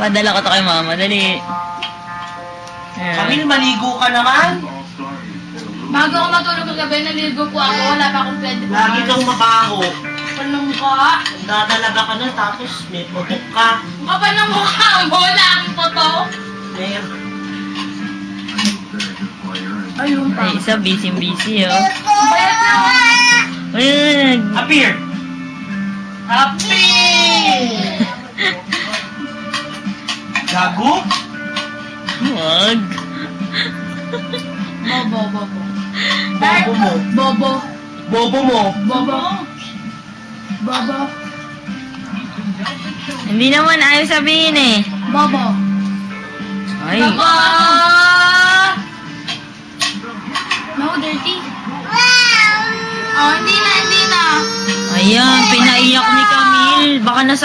Padala ko to kay mama. Dali. Camille, maligo ka naman. Bago ako matulog kagabi, naligo po ako. Wala pa akong pwede. Lagi kang mabaho. Kapal ng mukha. Dadalaga ka na tapos may putok ka. Kapal ng mukha mo. Wala akong totoo. Meron. Ayun pa. Ay, isa busy-busy, oh. Bayat na nga. Ayun. Appear! Happy! Gago? Wag. Bobo, bobo. Bobo mo. Bobo. Bobo mo. Bobo. Bobo. Hindi naman ayaw sabihin eh. Bobo. Ay. Bobo! No, dirty. Oh, hindi na, hindi na. Ayan, pinaiyak ni Camille. Baka nasa